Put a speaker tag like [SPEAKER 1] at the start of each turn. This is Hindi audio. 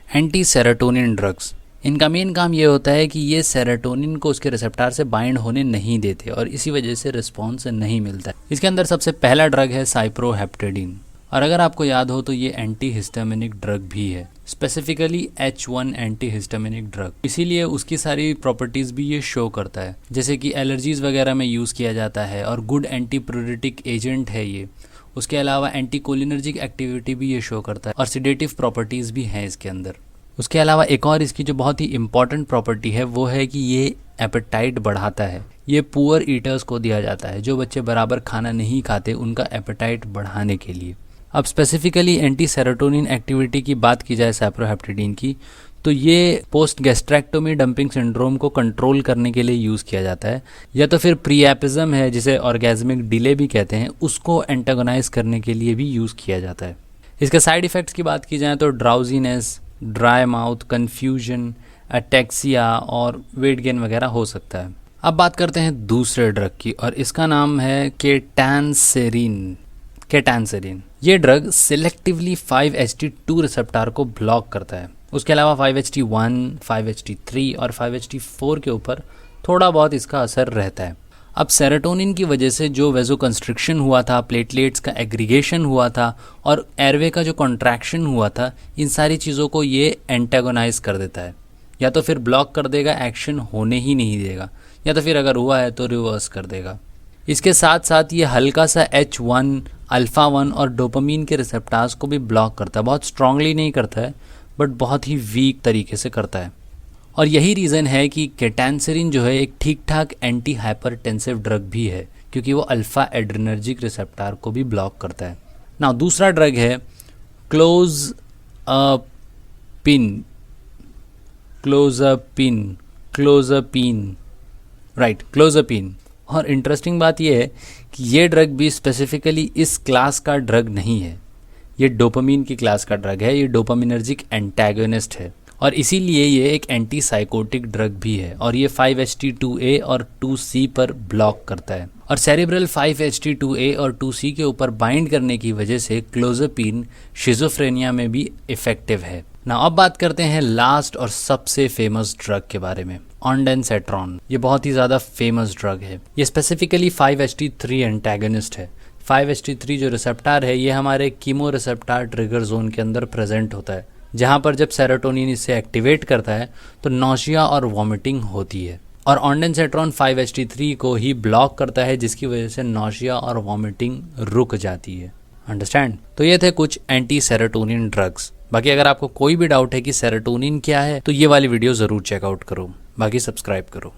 [SPEAKER 1] एंटी सेरोटोनिन ड्रग्स, इनका मेन काम ये होता है कि ये सेरोटोनिन को उसके रिसेप्टर से बाइंड होने नहीं देते और इसी वजह से रिस्पॉन्स नहीं मिलता है। इसके अंदर सबसे पहला ड्रग है साइप्रोहेप्टेडिन, और अगर आपको याद हो तो ये एंटी हिस्टामिनिक ड्रग भी है, specifically H1 anti histaminic drug, इसीलिए उसकी सारी प्रॉपर्टीज़ भी ये शो करता है, जैसे कि एलर्जीज़ वगैरह में यूज़ किया जाता है और गुड एंटी प्यूरिटिक एजेंट है ये। उसके अलावा एंटी कोलिनर्जिक एक्टिविटी भी ये शो करता है और सिडेटिव प्रॉपर्टीज़ भी हैं इसके अंदर। उसके अलावा एक और इसकी जो बहुत ही इंपॉर्टेंट प्रॉपर्टी है वो है कि ये एपेटाइट बढ़ाता है। ये पुअर ईटर्स को दिया जाता है, जो बच्चे बराबर खाना नहीं खाते उनका एपेटाइट बढ़ाने के लिए। अब स्पेसिफिकली एंटी सेरोटोनिन एक्टिविटी की बात की जाए साइप्रोहेप्टेडिन की, तो ये पोस्ट गैस्ट्रेक्टोमी डंपिंग सिंड्रोम को कंट्रोल करने के लिए यूज़ किया जाता है, या तो फिर प्रीएपिज्म है जिसे ऑर्गेज़मिक डिले भी कहते हैं, उसको एंटागोनाइज करने के लिए भी यूज़ किया जाता है। इसके साइड इफ़ेक्ट्स की बात की जाए तो drowsiness, dry mouth, confusion, ataxia और वेट गेन वगैरह हो सकता है। अब बात करते हैं दूसरे ड्रग की, और इसका नाम है केटांसेरिन। ये ड्रग सिलेक्टिवली 5-HT2 रिसेप्टर को ब्लॉक करता है। उसके अलावा 5-HT1, 5-HT3 और 5-HT4 के ऊपर थोड़ा बहुत इसका असर रहता है। अब सेरोटोनिन की वजह से जो वेजोकंस्ट्रिक्शन हुआ था, प्लेटलेट्स का एग्रीगेशन हुआ था और एयरवे का जो कॉन्ट्रैक्शन हुआ था, इन सारी चीज़ों को ये एंटागोनाइज कर देता है। या तो फिर ब्लॉक कर देगा, एक्शन होने ही नहीं देगा, या तो फिर अगर हुआ है तो रिवर्स कर देगा। इसके साथ साथ ये हल्का सा H1, अल्फ़ा 1 और डोपामीन के रिसेप्टर्स को भी ब्लॉक करता है। बहुत स्ट्रांगली नहीं करता है, बट बहुत ही वीक तरीके से करता है। और यही रीज़न है कि केटांसेरिन जो है एक ठीक ठाक एंटी हाइपरटेंसिव ड्रग भी है, क्योंकि वो अल्फ़ा एड्रेनर्जिक रिसेप्टर को भी ब्लॉक करता है। ना दूसरा ड्रग है क्लोज़ापिन। और इंटरेस्टिंग बात यह है कि ये ड्रग भी स्पेसिफिकली इस क्लास का ड्रग नहीं है, ये डोपामीन की क्लास का ड्रग है। ये डोपामिनर्जिक एंटागोनिस्ट है और इसीलिए ये एक एंटी साइकोटिक ड्रग भी है, और ये 5-HT2A और 2C पर ब्लॉक करता है। और सेरेब्रल 5-HT2A और 2C के ऊपर बाइंड करने की वजह से क्लोज़ापिन शिज़ोफ्रेनिया में भी इफेक्टिव है। ना अब बात करते हैं लास्ट और सबसे फेमस ड्रग के बारे में, ऑन्डेंसेट्रॉन। ये बहुत ही ज़्यादा फेमस ड्रग है। ये स्पेसिफिकली 5-HT3 एंटागोनिस्ट है। 5-HT3 जो रिसेप्टर है ये हमारे कीमो रिसेप्टर ट्रिगर जोन के अंदर प्रेजेंट होता है, जहाँ पर जब सेरोटोनिन इसे एक्टिवेट करता है तो नौशिया और वॉमिटिंग होती है। और ऑन्डेंसेट्रॉन 5-HT3 को ही ब्लॉक करता है, जिसकी वजह से नौशिया और वॉमिटिंग रुक जाती है। अंडरस्टैंड? तो ये थे कुछ एंटी सेरोटोनिन ड्रग्स। बाकी अगर आपको कोई भी डाउट है कि सेरोटोनिन क्या है तो ये वाली वीडियो ज़रूर चेकआउट करो, बाकी सब्सक्राइब करो।